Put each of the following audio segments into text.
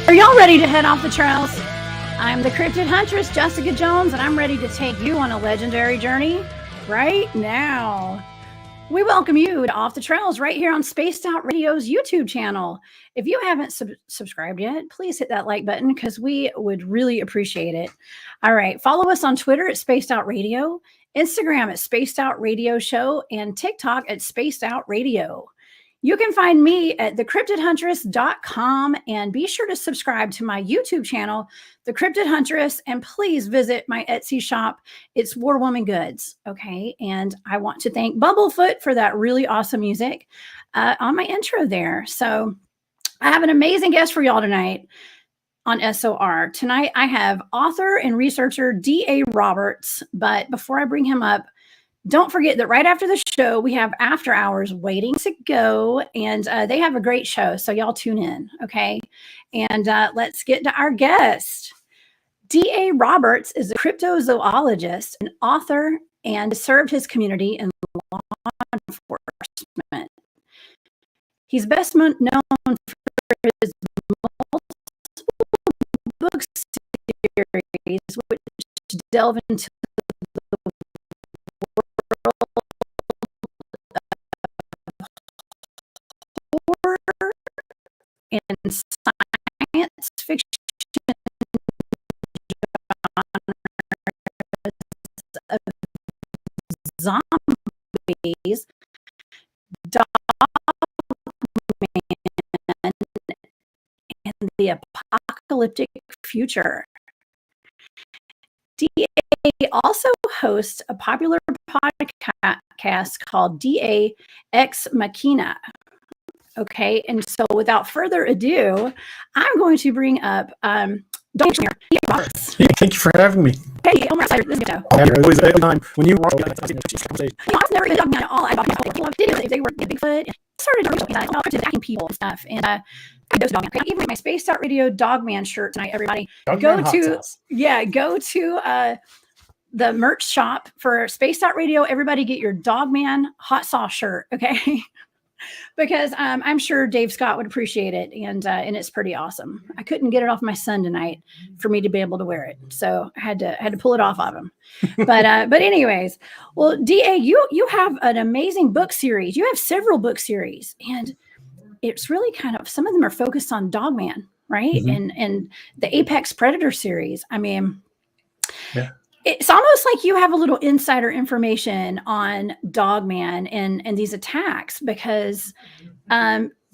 Are y'all ready to head off the trails? I'm the Cryptid Huntress, Jessica Jones, and I'm ready to take you on a legendary journey right now. We welcome you to Off the Trails right here on Spaced Out Radio's YouTube channel. If you haven't subscribed yet, please hit that like button because we would really appreciate it. All right, follow us on Twitter at Spaced Out Radio, Instagram at Spaced Out Radio Show, and TikTok at Spaced Out Radio. You can find me at thecryptidhuntress.com and be sure to subscribe to my YouTube channel, The Cryptid Huntress, and please visit my Etsy shop. It's War Woman Goods, okay? And I want to thank Bumblefoot for that really awesome music on my intro there. So I have an amazing guest for y'all tonight on SOR. Tonight I have author and researcher D.A. Roberts, but before I bring him up, don't forget that right after the show, we have After Hours waiting to go, and they have a great show, so y'all tune in, okay? And let's get to our guest. D.A. Roberts is a cryptozoologist, an author, and served his community in law enforcement. He's best known for his multiple book series, which delve into horror and science fiction of zombies, Dogman, and the apocalyptic future. DA also hosts a popular podcast called DA Ex Machina. Okay, and so without further ado, I'm going to bring up Dogman. Thank you for having me. Hey, Elmer, this is Joe. Always every time when you walk I've never been Dogman at all. I did they were Bigfoot. I started attacking people and stuff, and I dose Dogman. I even my Spaced Out Radio Dogman shirt tonight. Everybody, go to the merch shop for Spaced Out Radio. Everybody, get your Dogman hot sauce shirt, okay? Because I'm sure Dave Scott would appreciate it, and it's pretty awesome. I couldn't get it off my son tonight for me to be able to wear it, so I had to pull it off of him. But anyways, well, DA, you have an amazing book series. You have several book series, and it's really kind of, some of them are focused on Dogman, right? Mm-hmm. And the Apex Predator series. I mean, yeah. It's almost like you have a little insider information on Dogman and these attacks because,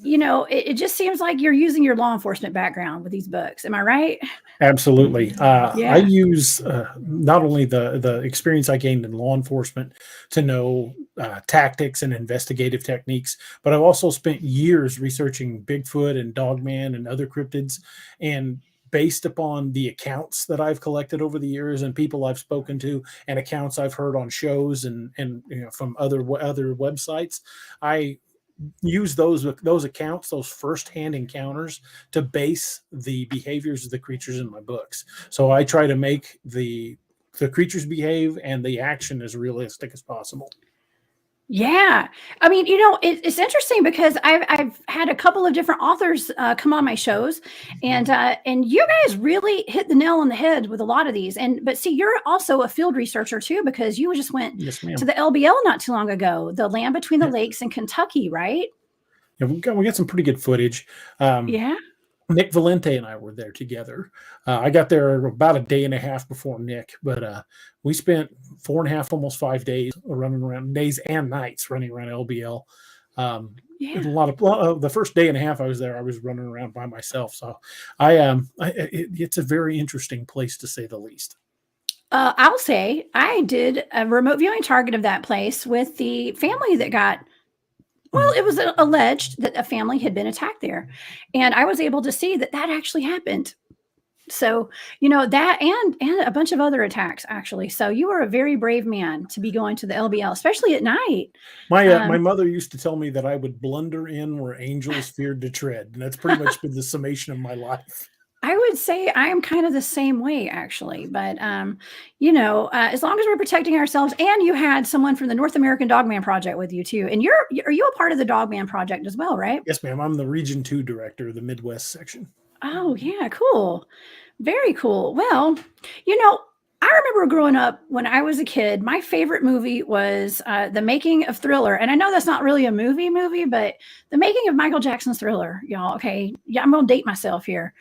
it just seems like you're using your law enforcement background with these books. Am I right? Absolutely. I use not only the experience I gained in law enforcement to know tactics and investigative techniques, but I've also spent years researching Bigfoot and Dogman and other cryptids, and based upon the accounts that I've collected over the years and people I've spoken to and accounts I've heard on shows and from other websites, I use those accounts, those firsthand encounters, to base the behaviors of the creatures in my books. So I try to make the creatures behave and the action as realistic as possible. Yeah. I mean, it's interesting because I've had a couple of different authors come on my shows, and you guys really hit the nail on the head with a lot of these. But see, you're also a field researcher too, because you just went to the LBL not too long ago, the Land Between the Lakes in Kentucky, right? Yeah, we got some pretty good footage. Nick Valente and I were there together. I got there about a day and a half before Nick, but we spent 4.5, almost 5 days running around, days and nights running around LBL. A lot of the first day and a half I was there, I was running around by myself. So it's a very interesting place to say the least. I'll say I did a remote viewing target of that place with the family that got. Well, it was alleged that a family had been attacked there, and I was able to see that actually happened. So, that and a bunch of other attacks, actually. So you are a very brave man to be going to the LBL, especially at night. My mother used to tell me that I would blunder in where angels feared to tread. And that's pretty much been the summation of my life. I would say I am kind of the same way, actually. But, as long as we're protecting ourselves, and you had someone from the North American Dogman Project with you too. And are you a part of the Dogman Project as well, right? Yes, ma'am. I'm the Region 2 director of the Midwest section. Oh, yeah, cool. Very cool. Well, I remember growing up when I was a kid, my favorite movie was The Making of Thriller. And I know that's not really a movie, but The Making of Michael Jackson's Thriller, y'all. Okay. Yeah, I'm going to date myself here.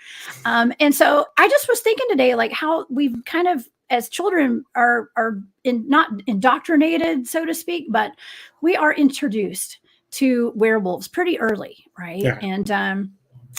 And so I just was thinking today, like how we've kind of, as children, are not indoctrinated, so to speak, but we are introduced to werewolves pretty early, right? Yeah.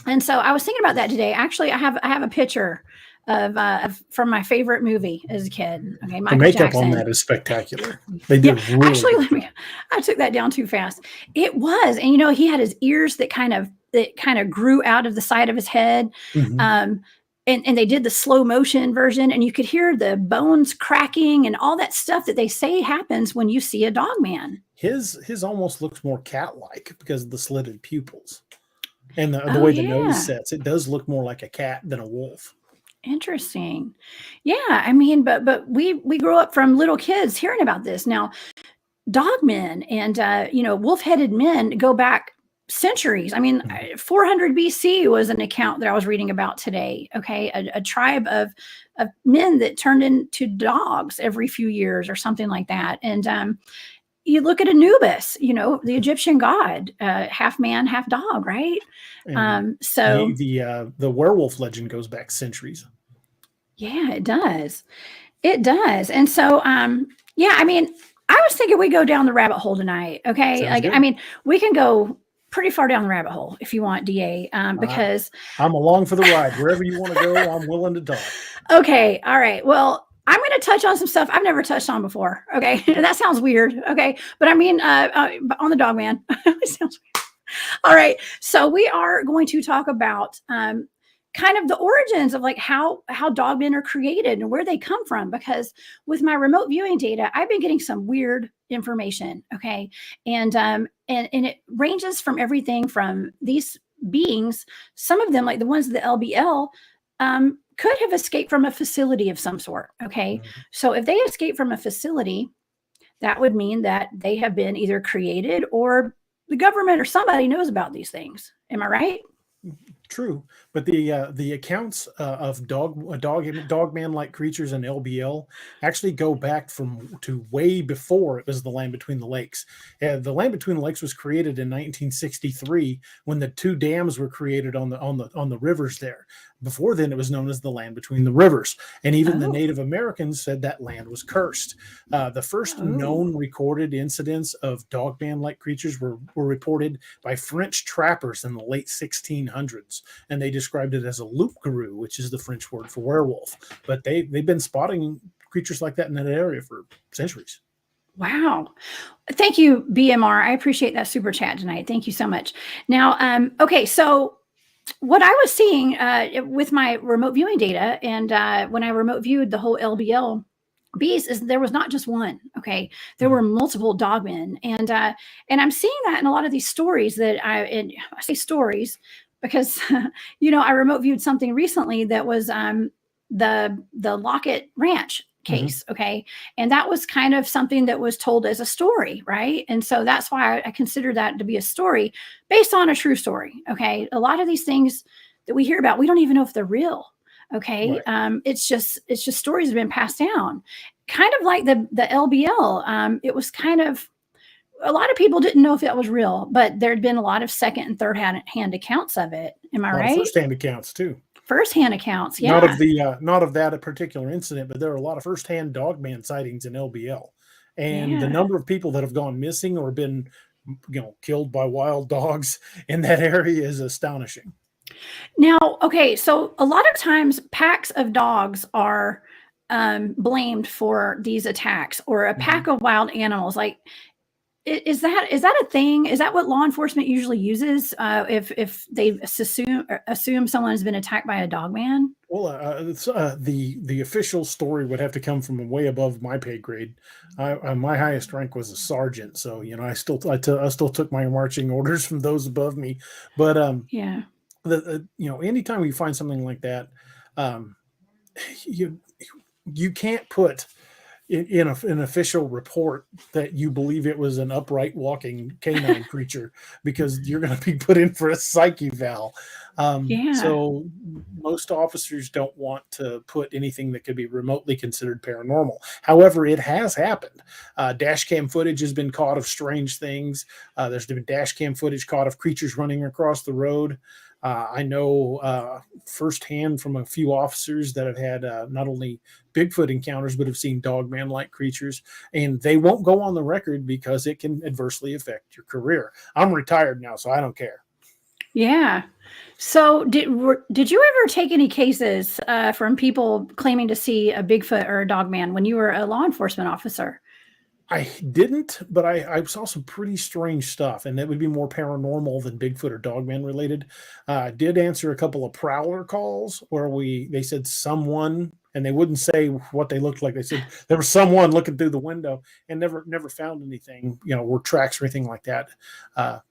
And so I was thinking about that today. Actually, I have a picture of from my favorite movie as a kid. Okay, Michael the makeup Jackson. on that is spectacular. They did really actually. good. I took that down too fast. It was, and he had his ears that kind of grew out of the side of his head. Mm-hmm. And they did the slow motion version, and you could hear the bones cracking and all that stuff that they say happens when you see a dogman. His almost looks more cat-like because of the slitted pupils. And the way the nose sets, it does look more like a cat than a wolf. Interesting. Yeah, I mean, but we grew up from little kids hearing about this. Now, dogmen and wolf-headed men go back centuries. I mean, 400 BC was an account that I was reading about today. Okay, a tribe of men that turned into dogs every few years or something like that. And you look at Anubis, the Egyptian god, half man, half dog, right? So the werewolf legend goes back centuries. Yeah, it does. It does. And so, yeah, I mean, I was thinking we go down the rabbit hole tonight. Okay. Sounds good. I mean, we can go pretty far down the rabbit hole if you want, DA, because I'm along for the ride. Wherever you want to go, I'm willing to talk. Okay. All right. Well, I'm going to touch on some stuff I've never touched on before. Okay. That sounds weird. Okay. But I mean, on the Dogman. It sounds weird. All right. So we are going to talk about kind of the origins of like how dogmen are created and where they come from, because with my remote viewing data, I've been getting some weird information. Okay. And it ranges from everything from these beings, some of them, like the ones of the LBL, could have escaped from a facility of some sort. Okay. Mm-hmm. So if they escape from a facility, that would mean that they have been either created or the government or somebody knows about these things. Am I right? True, but the accounts of dogman-like creatures in LBL actually go back to way before it was the Land Between the Lakes. The Land Between the Lakes was created in 1963 when the two dams were created on the rivers there. Before then, it was known as the Land Between the Rivers, and even the Native Americans said that land was cursed. The first known recorded incidents of dogman-like creatures were reported by French trappers in the late 1600s, and they described it as a loup-garou, which is the French word for werewolf. But they've been spotting creatures like that in that area for centuries. Wow. Thank you, BMR. I appreciate that super chat tonight. Thank you so much. Now, okay, so what I was seeing with my remote viewing data, and when I remote viewed the whole LBL beast, is there was not just one. Okay, there were multiple dogmen, and I'm seeing that in a lot of these stories that I say stories because I remote viewed something recently that was the Lockett Ranch case. Mm-hmm. Okay. And that was kind of something that was told as a story. Right. And so that's why I consider that to be a story based on a true story. Okay. A lot of these things that we hear about, we don't even know if they're real. Okay. Right. It's just stories that have been passed down, kind of like the LBL. It was kind of, a lot of people didn't know if that was real, but there'd been a lot of second and third hand accounts of it. Am I right? First-hand accounts too. First-hand accounts, yeah. Not of that particular incident, but there are a lot of first-hand dogman sightings in LBL, and the number of people that have gone missing or been, killed by wild dogs in that area is astonishing. Now, okay, so a lot of times packs of dogs are blamed for these attacks, or a pack of wild animals. Like, is that a thing? Is that what law enforcement usually uses if they assume someone has been attacked by a dogman? Well, the official story would have to come from way above my pay grade. My highest rank was a sergeant, so I still took my marching orders from those above me. But yeah, anytime you find something like that, you can't put in an official report that you believe it was an upright walking canine creature, because you're going to be put in for a psych eval. So most officers don't want to put anything that could be remotely considered paranormal. However, it has happened. Dash cam footage has been caught of strange things. There's been dash cam footage caught of creatures running across the road. I know firsthand from a few officers that have had not only Bigfoot encounters, but have seen dogman-like creatures, and they won't go on the record because it can adversely affect your career. I'm retired now, so I don't care. Yeah. So did you ever take any cases from people claiming to see a Bigfoot or a dogman when you were a law enforcement officer? I didn't, but I saw some pretty strange stuff, and that would be more paranormal than Bigfoot or Dogman related. I did answer a couple of prowler calls where they said someone, and they wouldn't say what they looked like. They said there was someone looking through the window, and never found anything, or tracks or anything like that.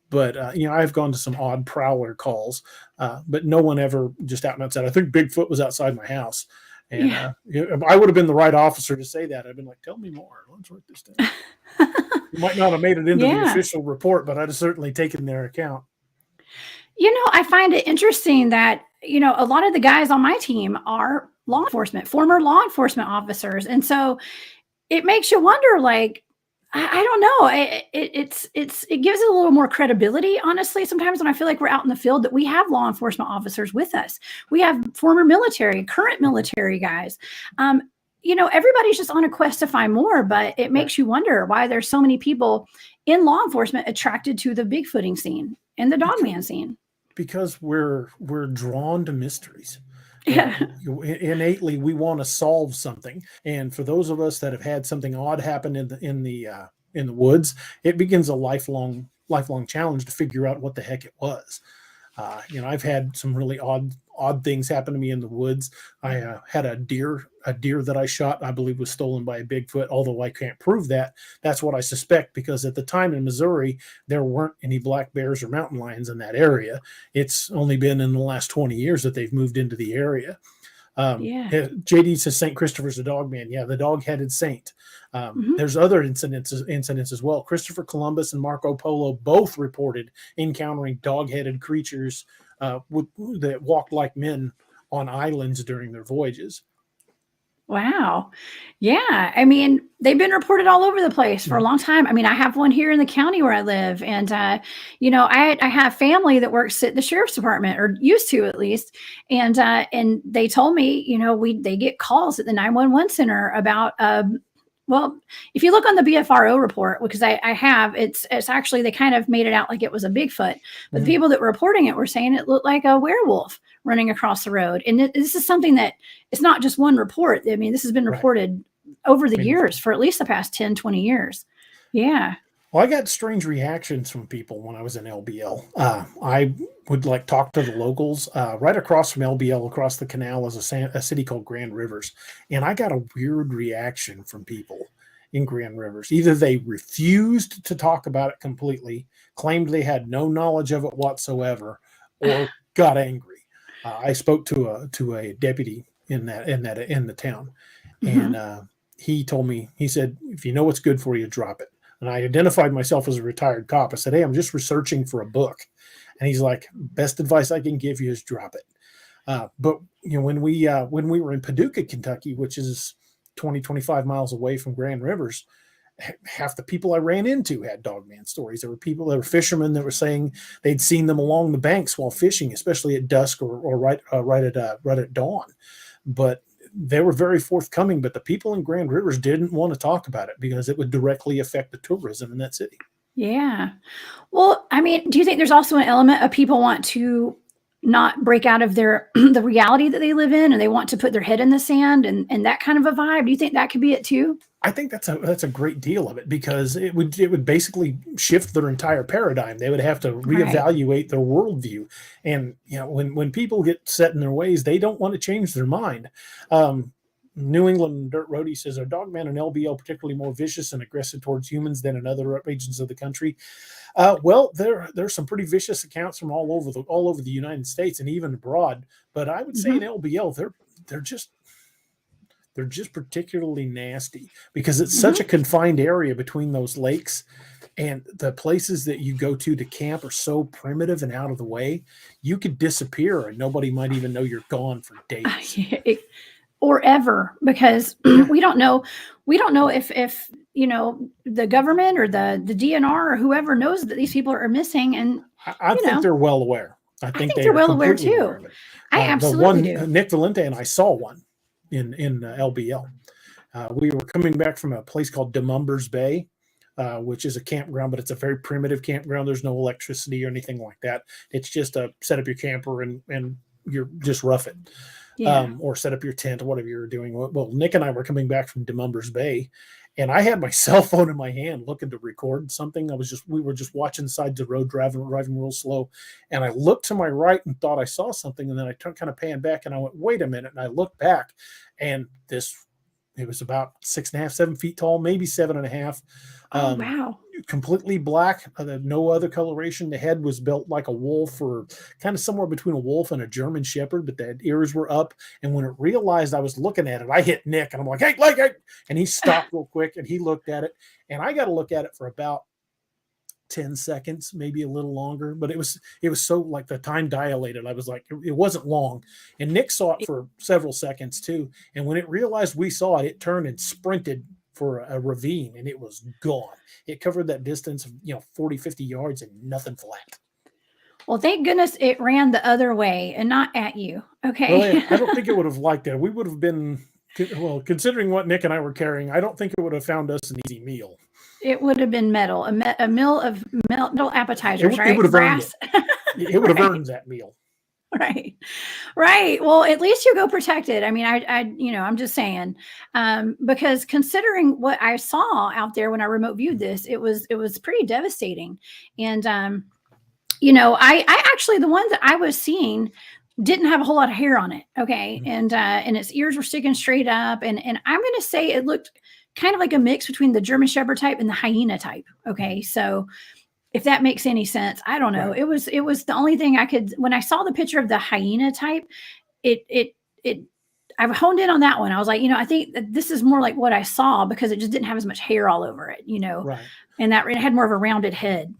But I've gone to some odd prowler calls, but no one ever just out and outside. I think Bigfoot was outside my house. And I would have been the right officer to say that. I've been like, tell me more. Let's write this down. You might not have made it into the official report, but I'd have certainly taken their account. I find it interesting that, a lot of the guys on my team are former law enforcement officers. And so it makes you wonder, like, I don't know. It gives it a little more credibility, honestly. Sometimes when I feel like we're out in the field, that we have law enforcement officers with us. We have former military, current military guys. Everybody's just on a quest to find more, but it makes you wonder why there's so many people in law enforcement attracted to the Bigfooting scene and the dogman scene. Because we're drawn to mysteries. Innately, we want to solve something, and for those of us that have had something odd happen in the woods, it begins a lifelong challenge to figure out what the heck it was. I've had some really odd things happen to me in the woods. I had a deer that I shot, I believe was stolen by a Bigfoot, although I can't prove that. That's what I suspect, because at the time in Missouri, there weren't any black bears or mountain lions in that area. It's only been in the last 20 years that they've moved into the area. JD says St. Christopher's a dogman. Yeah, the dog-headed saint. There's other incidents as well. Christopher Columbus and Marco Polo both reported encountering dog-headed creatures that walked like men on islands during their voyages. Wow. Yeah. I mean, they've been reported all over the place for a long time. I mean, I have one here in the county where I live. And, I have family that works at the sheriff's department, or used to at least. And they told me, they get calls at the 911 center about, well, if you look on the BFRO report, because I have, it's actually, they kind of made it out like it was a Bigfoot, but the people that were reporting it were saying it looked like a werewolf running across the road. And this is something that it's not just one report. I mean, this has been reported over the years for at least the past 10, 20 years. Yeah. Well, I got strange reactions from people when I was in LBL. I would talk to the locals. Right across from LBL, across the canal, is a city called Grand Rivers. And I got a weird reaction from people in Grand Rivers. Either they refused to talk about it completely, claimed they had no knowledge of it whatsoever, or got angry. I spoke to a deputy in the town, and he told me, he said, if you know what's good for you, drop it. And I identified myself as a retired cop. I said, hey, I'm just researching for a book. And he's like, best advice I can give you is drop it. But when we were in Paducah, Kentucky, which is 25 miles away from Grand Rivers, half the people I ran into had dogman stories. There were fishermen that were saying they'd seen them along the banks while fishing, especially at dusk or right at dawn. But they were very forthcoming. But the people in Grand Rivers didn't want to talk about it because it would directly affect the tourism in that city. Yeah. Well, I mean, do you think there's also an element of people want to not break out of the reality that they live in, and they want to put their head in the sand and that kind of a vibe? Do you think that could be it too? I think that's a great deal of it, because it would basically shift their entire paradigm. They would have to reevaluate their worldview. And, when people get set in their ways, they don't want to change their mind. New England Dirt Roadie says, are dogmen and LBL particularly more vicious and aggressive towards humans than in other regions of the country? Well, there's some pretty vicious accounts from all over the United States and even abroad. But I would say in LBL, they're just particularly nasty because it's such a confined area between those lakes. And the places that you go to camp are so primitive and out of the way, you could disappear and nobody might even know you're gone for days. Or ever, because we don't know if the government or the DNR or whoever knows that these people are missing. And I think they're well aware. I think they're well aware too. I absolutely do. Nick Valente and I saw one in LBL. We were coming back from a place called Demumbers Bay, which is a campground, but it's a very primitive campground. There's no electricity or anything like that. It's just a set up your camper and you're just rough it. Or set up your tent or whatever you're doing. Well, Nick and I were coming back from Demumbers Bay, and I had my cell phone in my hand looking to record something. We were just watching the sides of the road, driving real slow. And I looked to my right and thought I saw something. And then I kind of panned back and I went, wait a minute. And I looked back, and it was about 6.5, 7 feet tall, maybe 7.5. Wow. Completely black, no other coloration. The head was built like a wolf, or kind of somewhere between a wolf and a German Shepherd, but the ears were up. And when it realized I was looking at it, I hit Nick and I'm like, hey, and he stopped real quick and he looked at it, and I got to look at it for about 10 seconds, maybe a little longer, but it was so, like, the time dilated. I was like, it wasn't long. And Nick saw it for several seconds too. And when it realized we saw it, it turned and sprinted for a ravine, and it was gone. It covered that distance of 40, 50 yards and nothing flat. Well, thank goodness it ran the other way and not at you. Okay. Well, I don't think it would have liked that. We would have been, considering what Nick and I were carrying, I don't think it would have found us an easy meal. It would have been a meal of metal appetizers, right? It would have earned it. It would have earned that meal. Right. Well, at least you go protected. I mean, I'm just saying, because considering what I saw out there when I remote viewed this, it was pretty devastating. And, I actually, the ones that I was seeing didn't have a whole lot of hair on it. Okay. And its ears were sticking straight up. And I'm going to say it looked kind of like a mix between the German Shepherd type and the hyena type. Okay. So, if that makes any sense, I don't know. Right. It was the only thing I could, when I saw the picture of the hyena type, I've honed in on that one. I was like, I think that this is more like what I saw, because it just didn't have as much hair all over it, right. And that it had more of a rounded head.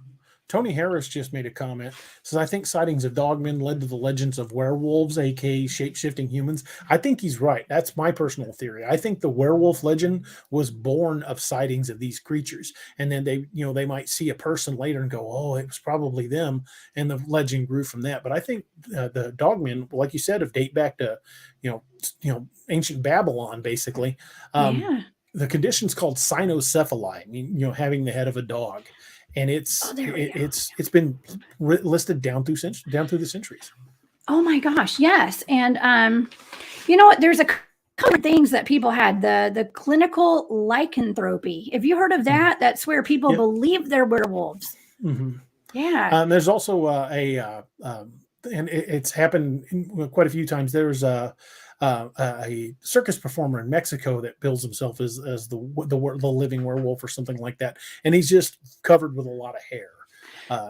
Tony Harris just made a comment. Says, I think sightings of dogmen led to the legends of werewolves, aka shape-shifting humans. I think he's right. That's my personal theory. I think the werewolf legend was born of sightings of these creatures. And then they might see a person later and go, oh, it was probably them. And the legend grew from that. But I think the dogmen, like you said, date back to, ancient Babylon, basically. The condition's called cynocephaly, having the head of a dog. And it's been listed down through the centuries. Oh my gosh, yes. And you know what? There's a couple of things that people had. The clinical lycanthropy. Have you heard of that? Mm-hmm. That's where people believe they're werewolves. Mm-hmm. Yeah. There's also and it's happened quite a few times. There's a circus performer in Mexico that bills himself as the living werewolf or something like that, and he's just covered with a lot of hair.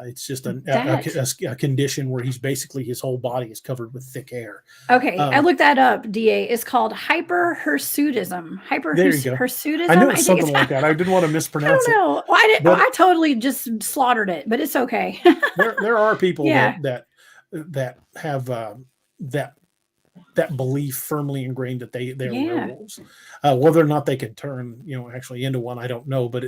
It's just a condition where his whole body is covered with thick hair. Okay, I looked that up. DA, it's called hyperhirsutism. There you go. Hyperhirsutism. I knew it was something like that. I didn't want to mispronounce it. I don't know. I totally just slaughtered it, but it's okay. there are people that have that belief firmly ingrained that they're werewolves. Whether or not they can turn, actually into one, I don't know. But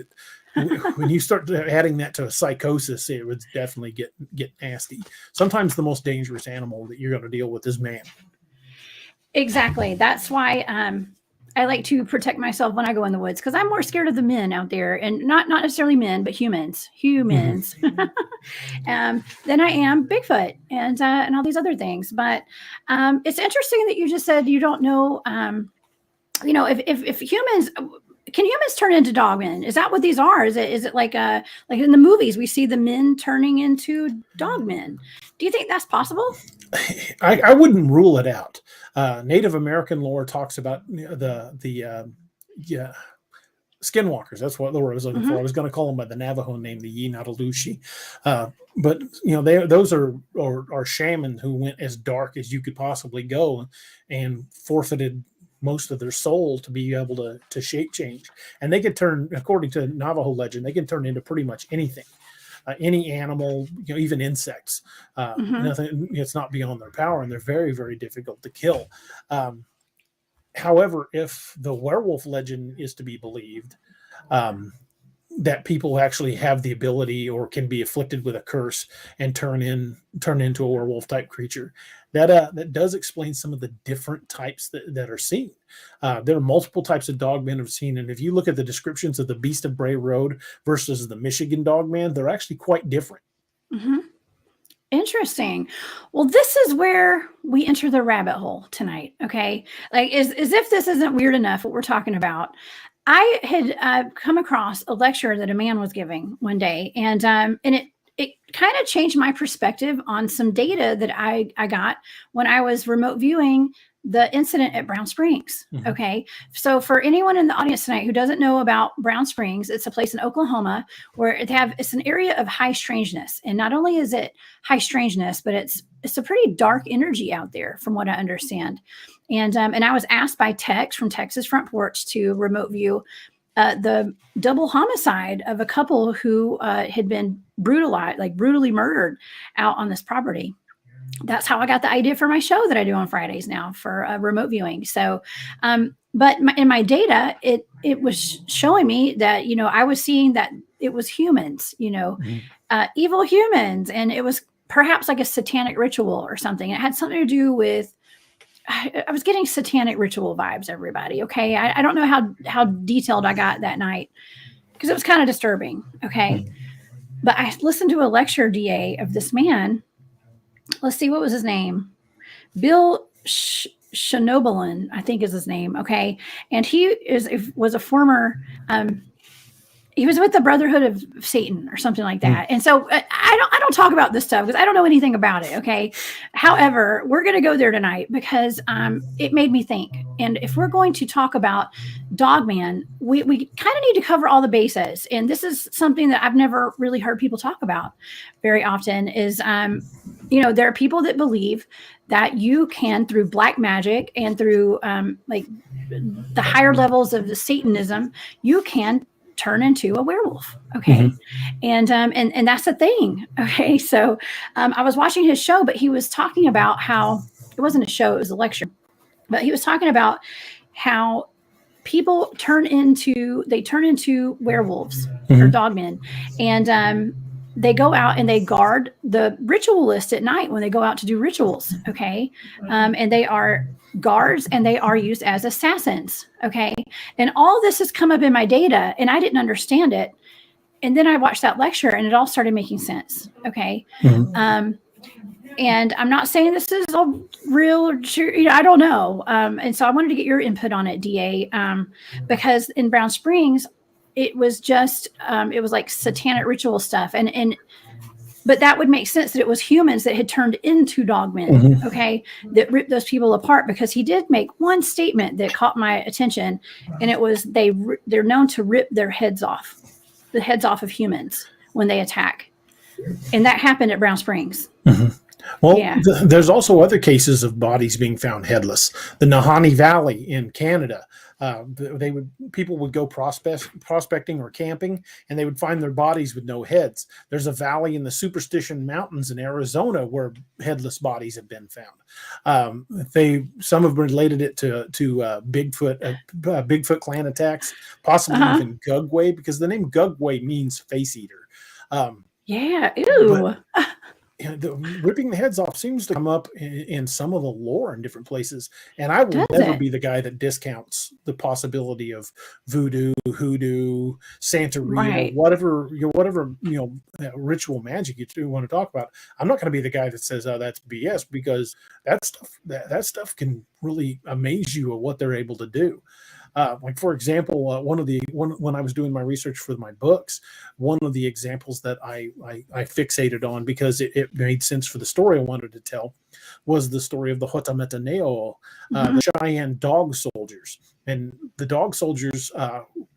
when you start adding that to a psychosis, it would definitely get nasty. Sometimes the most dangerous animal that you're going to deal with is man. Exactly. That's why I like to protect myself when I go in the woods, because I'm more scared of the men out there, and not necessarily men, but humans than I am Bigfoot and all these other things. But it's interesting that you just said you don't know, if humans, can humans turn into dogmen? Is that what these are? Is it like in the movies we see the men turning into dogmen? Do you think that's possible? I wouldn't rule it out. Native American lore talks about the skinwalkers. That's what the word I was looking for. I was going to call them by the Navajo name, the Yinatalushi. But those are shamans who went as dark as you could possibly go and forfeited most of their soul to be able to shape change, and they can turn, according to Navajo legend, they can turn into pretty much anything. Any animal, even insects. Nothing. It's not beyond their power, and they're very, very difficult to kill. However, if the werewolf legend is to be believed, that people actually have the ability or can be afflicted with a curse and turn into a werewolf type creature, that does explain some of the different types that are seen. There are multiple types of dogmen I've seen, and if you look at the descriptions of the Beast of Bray Road versus the Michigan dogman, they're actually quite different. Interesting. Well, this is where we enter the rabbit hole tonight. Okay, like as if this isn't weird enough, what we're talking about. I had come across a lecture that a man was giving one day, and it kind of changed my perspective on some data that I got when I was remote viewing the incident at Brown Springs. Okay. So for anyone in the audience tonight who doesn't know about Brown Springs, it's a place in Oklahoma where it's an area of high strangeness. And not only is it high strangeness, but it's a pretty dark energy out there from what I understand. And I was asked by Tex from Texas Front Porch to remote view the double homicide of a couple who had been brutally murdered out on this property. That's how I got the idea for my show that I do on Fridays now for remote viewing. So, but in my data, it was showing me that, I was seeing that it was humans, evil humans. And it was perhaps like a satanic ritual or something. It had something to do with, I was getting satanic ritual vibes, everybody. Okay. I don't know how detailed I got that night because it was kind of disturbing. Okay. But I listened to a lecture, DA, of this man. Let's see, what was his name? Bill Schnoebelen, I think is his name. Okay. And he was a former, he was with the Brotherhood of Satan or something like that. And so I don't talk about this stuff because I don't know anything about it. Okay. However, we're going to go there tonight because it made me think. And if we're going to talk about Dogman, we kind of need to cover all the bases. And this is something that I've never really heard people talk about very often is, there are people that believe that you can, through black magic and through like the higher levels of the Satanism, you can turn into a werewolf. Okay. And that's the thing. Okay. So I was watching his show, but he was talking about how it wasn't a show, it was a lecture, but he was talking about how people turn into werewolves or dogmen. And they go out and they guard the ritualist at night when they go out to do rituals. Okay. And they are guards and they are used as assassins. Okay. And all this has come up in my data and I didn't understand it. And then I watched that lecture and it all started making sense. Okay. And I'm not saying this is all real or true, I don't know. And so I wanted to get your input on it, DA, because in Brown Springs, it was just, it was like satanic ritual stuff. But that would make sense that it was humans that had turned into dogmen, okay, that ripped those people apart, because he did make one statement that caught my attention, and it was they're known to rip their heads off, the heads off of humans when they attack. And that happened at Brown Springs. Well, there's also other cases of bodies being found headless. The Nahanni Valley in Canada, people would go prospecting or camping, and they would find their bodies with no heads. There's a valley in the Superstition Mountains in Arizona where headless bodies have been found. Some have related it to Bigfoot clan attacks, possibly even Gugway, because the name Gugway means face eater. Ew. Ripping the heads off seems to come up in some of the lore in different places, and I will never be the guy that discounts the possibility of voodoo, hoodoo, Santeria, whatever ritual magic you want to talk about. I'm not going to be the guy that says, "Oh, that's BS," because that stuff can really amaze you at what they're able to do. Like, for example, when I was doing my research for my books, one of the examples that I fixated on because it made sense for the story I wanted to tell was the story of the Hotametaneo, the Cheyenne dog soldiers. And the dog soldiers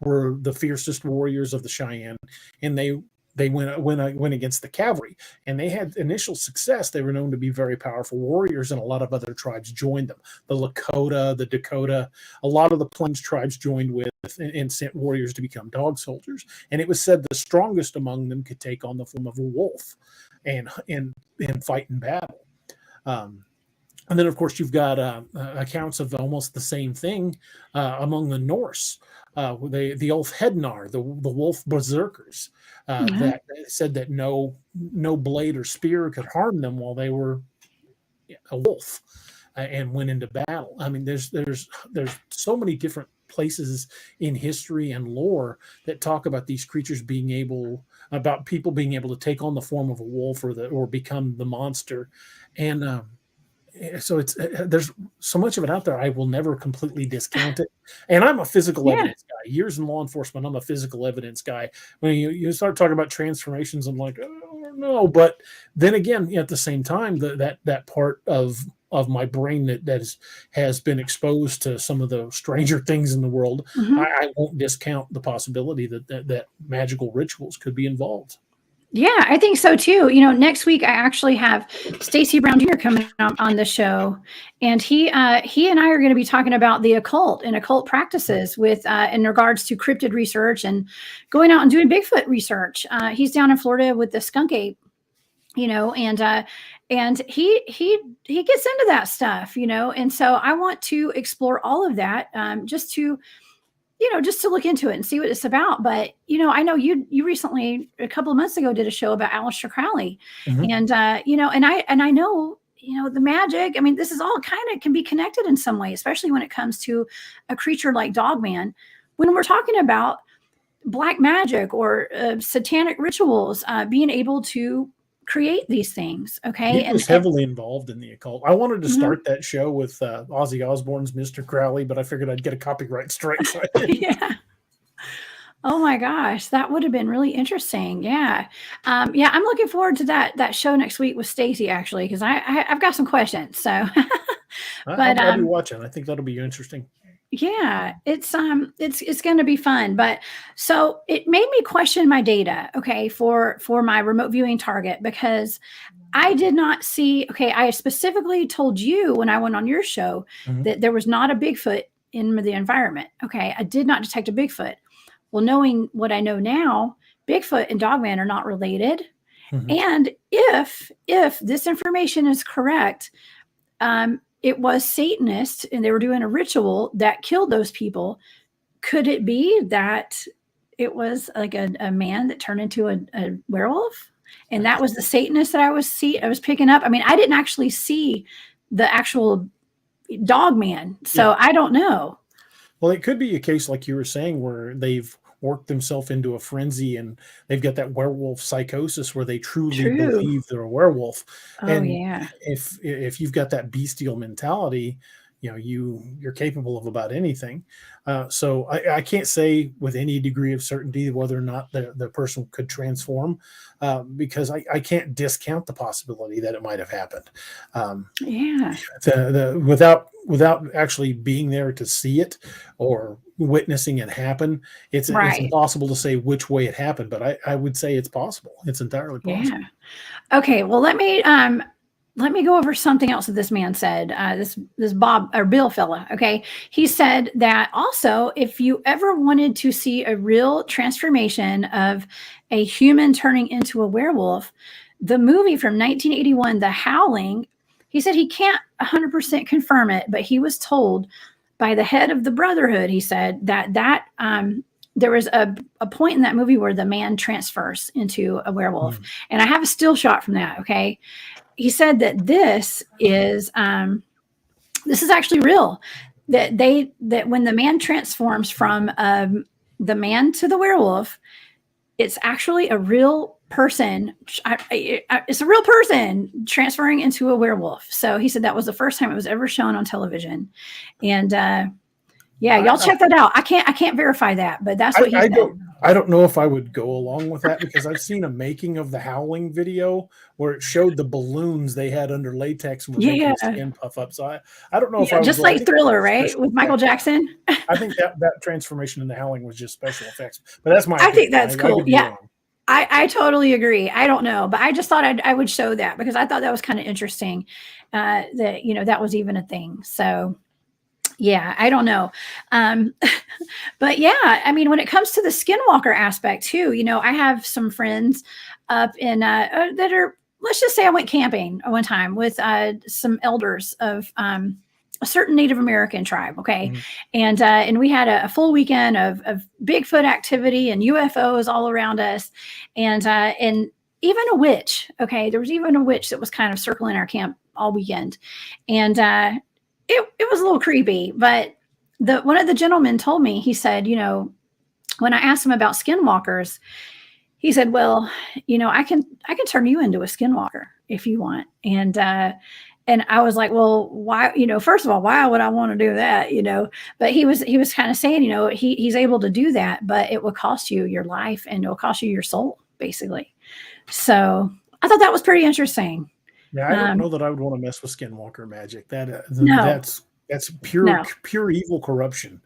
were the fiercest warriors of the Cheyenne, and they they went against the cavalry, and they had initial success. They were known to be very powerful warriors, and a lot of other tribes joined them. The Lakota, the Dakota, a lot of the Plains tribes joined with and sent warriors to become dog soldiers. And it was said the strongest among them could take on the form of a wolf and fight in battle. And then, of course, you've got accounts of almost the same thing among the Norse. The Ulf Hednar, the wolf berserkers, that said that no blade or spear could harm them while they were a wolf and went into battle. I mean, there's so many different places in history and lore that talk about these creatures about people being able to take on the form of a wolf or become the monster, and so there's so much of it out there. I will never completely discount it. And I'm a physical evidence guy. Years in law enforcement, I'm a physical evidence guy. When you start talking about transformations, I'm like, oh, no. But then again, at the same time, that part of my brain that has been exposed to some of the stranger things in the world, I won't discount the possibility that magical rituals could be involved. Yeah, I think so too. Next week I actually have Stacy Brown Jr. coming out on the show, and he and I are going to be talking about the occult and occult practices with in regards to cryptid research and going out and doing Bigfoot research. He's down in Florida with the skunk ape, and he gets into that stuff, and so I want to explore all of that, just to look into it and see what it's about. But, I know you recently, a couple of months ago, did a show about Aleister Crowley, and, and I know, the magic, I mean, this is all kind of can be connected in some way, especially when it comes to a creature like Dogman. When we're talking about black magic or satanic rituals, being able to create these things. Okay. He was heavily involved in the occult. I wanted to start that show with Ozzy Osbourne's Mr. Crowley, but I figured I'd get a copyright strike. So yeah. Oh my gosh. That would have been really interesting. Yeah. I'm looking forward to that show next week with Stacy, actually, because I've got some questions. So but I'll be watching. I think that'll be interesting. Yeah, it's going to be fun. But so it made me question my data, okay, for my remote viewing target, because I did not see, okay, I specifically told you when I went on your show that there was not a Bigfoot in the environment. Okay, I did not detect a Bigfoot. Well, knowing what I know now, Bigfoot and Dogman are not related. And if this information is correct, it was Satanists and they were doing a ritual that killed those people. Could it be that it was like a man that turned into a werewolf? And that was the Satanist that I was picking up. I mean, I didn't actually see the actual Dogman, so I don't know. Well, it could be a case like you were saying where they've worked themselves into a frenzy and they've got that werewolf psychosis where they truly believe they're a werewolf. If you've got that bestial mentality, you're capable of about anything. So I can't say with any degree of certainty whether or not the person could transform, because I can't discount the possibility that it might have happened. Without actually being there to see it or witnessing it happen, it's impossible to say which way it happened. But I would say it's possible. It's entirely possible. Yeah. Okay. Well, let me go over something else that this man said. This Bob or Bill fella. Okay. He said that also, if you ever wanted to see a real transformation of a human turning into a werewolf, the movie from 1981, The Howling, he said he can't 100% confirm it, but he was told by the head of the Brotherhood, he said that there was a point in that movie where the man transfers into a werewolf. And I have a still shot from that. Okay. He said that this is actually real, that when the man transforms from the man to the werewolf, it's actually a real person. It's a real person transferring into a werewolf. So he said that was the first time it was ever shown on television. And y'all check that out. I can't verify that, but that's what he said. I don't know if I would go along with that, because I've seen a making of the Howling video where it showed the balloons they had under latex and were making the skin puff up. So I don't know if I would just like Thriller, right? With Michael Jackson. I think that transformation in the Howling was just special effects. But that's my opinion. I think that's cool. Yeah. I totally agree. I don't know, but I just thought I would show that because I thought that was kind of interesting, that, that was even a thing. So yeah, I don't know. Um, but yeah, I mean, when it comes to the skinwalker aspect too, I have some friends up in, that are, let's just say I went camping one time with some elders of a certain Native American tribe. Okay. Mm-hmm. And we had a full weekend of Bigfoot activity and UFOs all around us. And even a witch. Okay. There was even a witch that was kind of circling our camp all weekend. And it was a little creepy, but one of the gentlemen told me, he said, when I asked him about skinwalkers, he said, well, I can turn you into a skinwalker if you want. And I was like, well, why, first of all, why would I want to do that? But he was kind of saying, he's able to do that, but it will cost you your life and it'll cost you your soul, basically. So I thought that was pretty interesting. Yeah, I don't know that I would want to mess with skinwalker magic. No. That's pure evil corruption.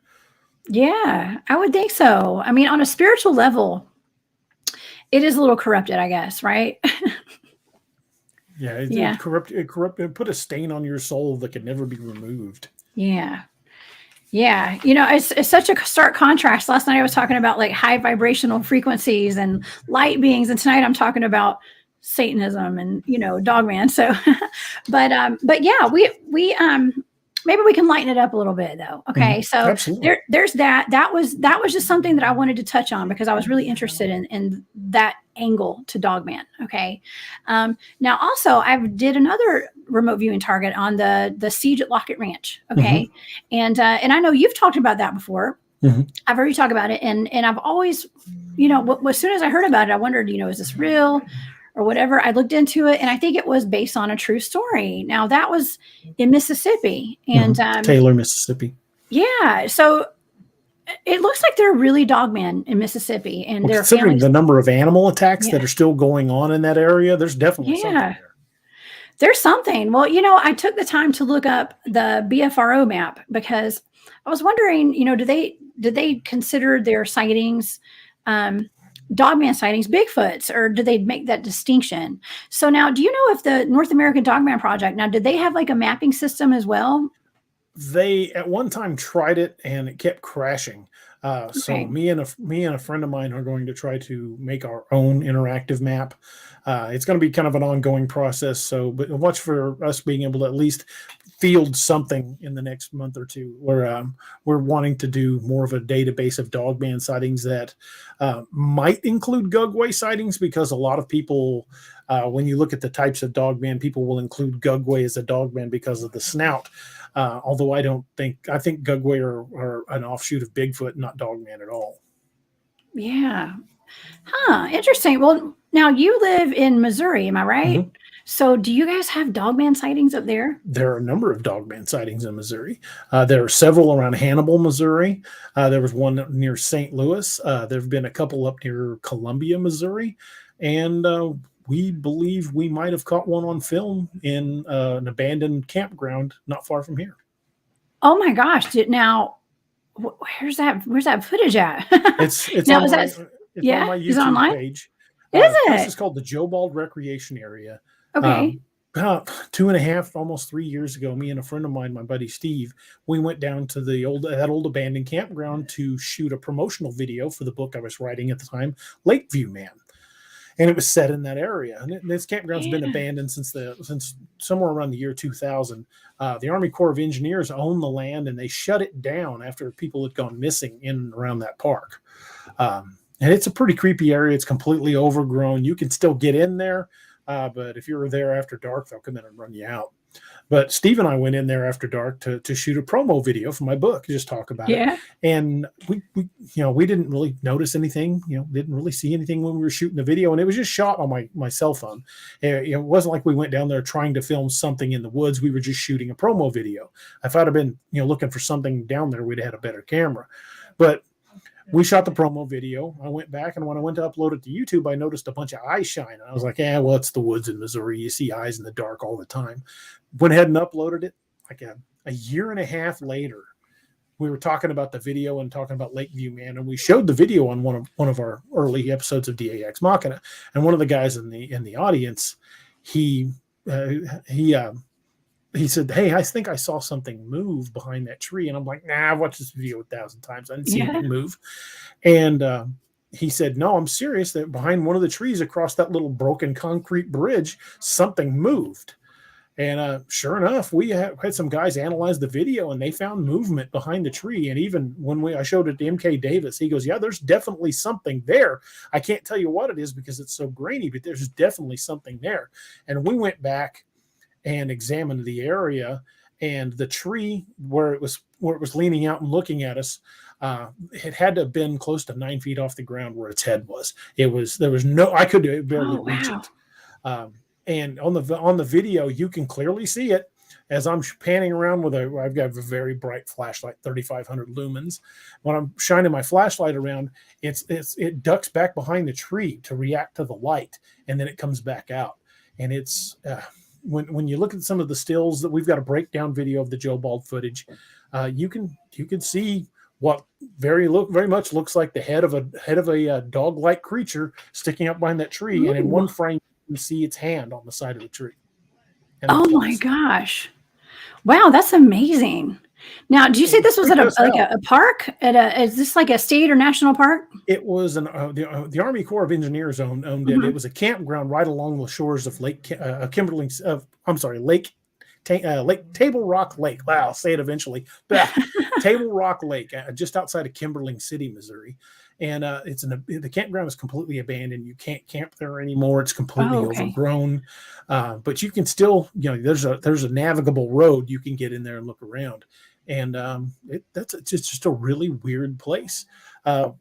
Yeah, I would think so. I mean, on a spiritual level, it is a little corrupted, I guess, right? Yeah, it put a stain on your soul that could never be removed. Yeah. Yeah. It's such a stark contrast. Last night I was talking about like high vibrational frequencies and light beings, and tonight I'm talking about Satanism and, Dogman. So, but yeah, we maybe we can lighten it up a little bit though. Okay. So there's that was just something that I wanted to touch on because I was really interested in that angle to Dogman. Okay. Now also I did another remote viewing target on the siege at Lockett Ranch. Okay. Mm-hmm. And I know you've talked about that before. Mm-hmm. I've already talked about it. And I've always, as soon as I heard about it, I wondered, is this real or whatever? I looked into it and I think it was based on a true story. Now that was in Mississippi and Taylor, Mississippi. Yeah. So it looks like there are really dogmen in Mississippi, and they're considering the number of animal attacks that are still going on in that area, there's definitely something there. There's something. Well, I took the time to look up the BFRO map because I was wondering, did they consider their sightings, Dogman sightings, Bigfoots, or do they make that distinction? So now, do you know if the North American Dogman Project, now, did they have like a mapping system as well? They at one time tried it and it kept crashing. So me and a friend of mine are going to try to make our own interactive map. It's going to be kind of an ongoing process. So, but watch for us being able to at least field something in the next month or two. Where we're wanting to do more of a database of Dogman sightings that might include Gugway sightings, because a lot of people, when you look at the types of Dogman, people will include Gugway as a Dogman because of the snout. Although I think Gugway are an offshoot of Bigfoot, not Dogman at all. Yeah. Huh. Interesting. Well, now you live in Missouri, am I right? Mm-hmm. So do you guys have Dogman sightings up there? There are a number of Dogman sightings in Missouri. There are several around Hannibal, Missouri. There was one near St. Louis. There have been a couple up near Columbia, Missouri. And we believe we might have caught one on film in an abandoned campground not far from here. Oh my gosh! Now, where's that footage at? It's now, on my YouTube page. Is it? This is called the Joe Bald Recreation Area. Okay. About 2.5, almost 3 years ago, me and a friend of mine, my buddy Steve, we went down to that old abandoned campground to shoot a promotional video for the book I was writing at the time, Lakeview Man. And it was set in that area. And this campground's been abandoned since somewhere around the year 2000. The Army Corps of Engineers own the land, and they shut it down after people had gone missing in and around that park. And it's a pretty creepy area. It's completely overgrown. You can still get in there, but if you're there after dark, they'll come in and run you out. But Steve and I went in there after dark to shoot a promo video for my book, just talk about it. And we didn't really notice anything, didn't really see anything when we were shooting the video. And it was just shot on my cell phone. It wasn't like we went down there trying to film something in the woods. We were just shooting a promo video. If I'd have been, looking for something down there, we'd have had a better camera. But we shot the promo video. I went back, and when I went to upload it to YouTube, I noticed a bunch of eyes shine. And I was like, well, it's the woods in Missouri. You see eyes in the dark all the time. Went ahead and uploaded it. Like a year and a half later, we were talking about the video and talking about Lakeview Man, and we showed the video on one of our early episodes of DAX Machina, and one of the guys in the audience, he said, "Hey, I think I saw something move behind that tree," and I'm like, "Nah, I've watched this video 1,000 times. I didn't see anything move." And he said, "No, I'm serious. That behind one of the trees across that little broken concrete bridge, something moved." And sure enough, we had some guys analyze the video, and they found movement behind the tree. And even when I showed it to MK Davis, he goes, "Yeah, there's definitely something there. I can't tell you what it is because it's so grainy, but there's definitely something there." And we went back and examined the area, and the tree where it was leaning out and looking at us, it had to have been close to 9 feet off the ground where its head was. I could barely reach it. And on the video, you can clearly see it as I'm panning around I've got a very bright flashlight, 3,500 lumens. When I'm shining my flashlight around, it ducks back behind the tree to react to the light, and then it comes back out. And it's when you look at some of the stills that we've got a breakdown video of the Joe Bald footage, you can see what very much looks like the head of a dog-like creature sticking up behind that tree. Ooh. And in one frame, you can see its hand on the side of the tree. Oh my gosh! Wow, that's amazing. Now, did you say this was at a park? Is this like a state or national park? It was the Army Corps of Engineers owned it. It was a campground right along the shores of Lake Table Rock Lake. Wow, I'll say it eventually. Table Rock Lake, just outside of Kimberling City, Missouri. And the campground is completely abandoned. You can't camp there anymore. It's completely overgrown. But you can still, there's a navigable road. You can get in there and look around. And it's just a really weird place.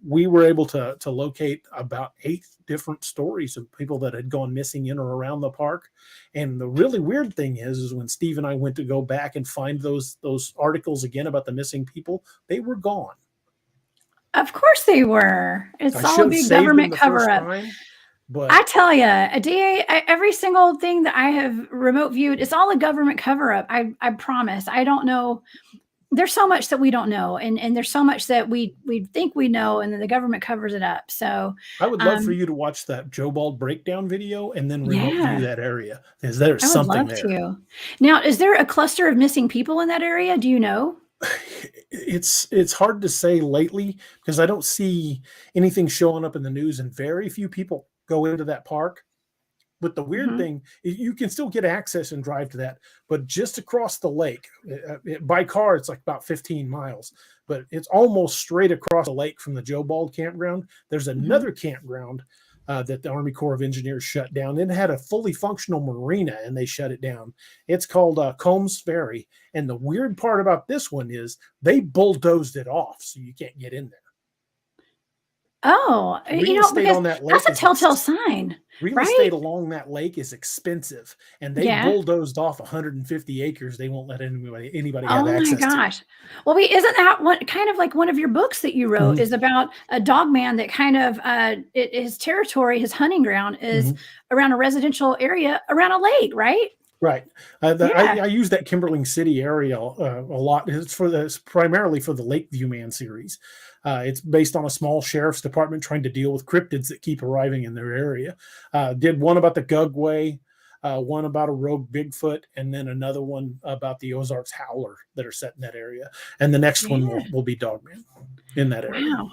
We were able to locate about 8 different stories of people that had gone missing in or around the park. And the really weird thing is when Steve and I went to go back and find those articles again about the missing people, they were gone. Of course they were. It's all a big government cover-up. But I tell you, every single thing that I have remote viewed, it's all a government cover-up. I promise. I don't know. There's so much that we don't know, and there's so much that we think we know, and then the government covers it up. So I would love for you to watch that Joe Bald breakdown video and then remote view that area, because there's something there. To. Now, is there a cluster of missing people in that area? Do you know? It's hard to say lately because I don't see anything showing up in the news, and very few people go into that park. But the weird thing is you can still get access and drive to that, but just across the lake by car, it's like about 15 miles, but it's almost straight across the lake from the Joe Bald campground. There's another campground that the Army Corps of Engineers shut down. It had a fully functional marina, and they shut it down. It's called Combs Ferry. And the weird part about this one is they bulldozed it off, so you can't get in there. Oh, because that's a telltale sign. Real estate along that lake is expensive, and they bulldozed off 150 acres. They won't let anybody have access to. Oh my gosh! Well, isn't that kind of like one of your books that you wrote is about a dogman that kind of his territory, his hunting ground is around a residential area around a lake, right? Right. I use that Kimberling City area a lot. It's primarily for the Lakeview Man series. It's based on a small sheriff's department trying to deal with cryptids that keep arriving in their area. Did one about the Gugway, one about a rogue Bigfoot, and then another one about the Ozarks Howler that are set in that area. And the next one will be Dogman in that area. Wow.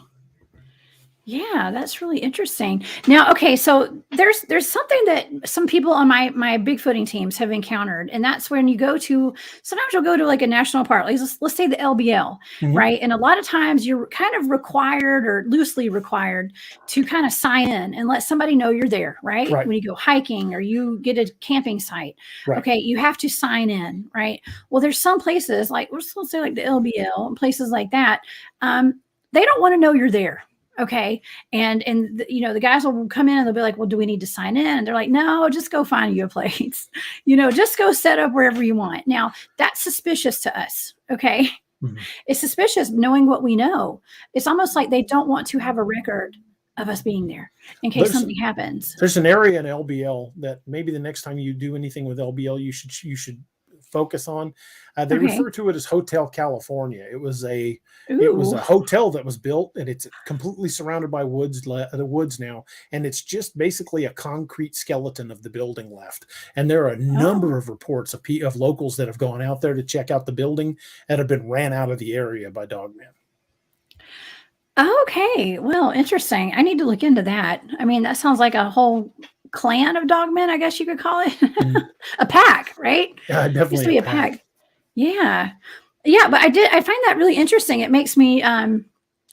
Yeah, that's really interesting. Now, okay, so there's something that some people on my Bigfooting teams have encountered, and that's when sometimes you'll go to like a national park, like let's say the LBL, right? And a lot of times you're kind of required or loosely required to kind of sign in and let somebody know you're there, right? When you go hiking or you get a camping site, okay, you have to sign in, right? Well, there's some places like let's say like the LBL and places like that, they don't want to know you're there. Okay. And the guys will come in and they'll be like, well, do we need to sign in? And they're like, no, just go find you a place, just go set up wherever you want. Now that's suspicious to us. Okay. It's suspicious knowing what we know. It's almost like they don't want to have a record of us being there in case something happens. There's an area in LBL that maybe the next time you do anything with LBL, you should focus on. They Okay. refer to it as Hotel California. It was a Ooh. hotel that was built, and it's completely surrounded by the woods now, and it's just basically a concrete skeleton of the building left. And there are a number of reports of locals that have gone out there to check out the building that have been ran out of the area by Dogman. Okay. Well, interesting. I need to look into that. I mean, that sounds like a whole clan of dogmen, I guess you could call it. A pack, right? Yeah, definitely Used to be a pack. Yeah. Yeah, but I find that really interesting. It makes me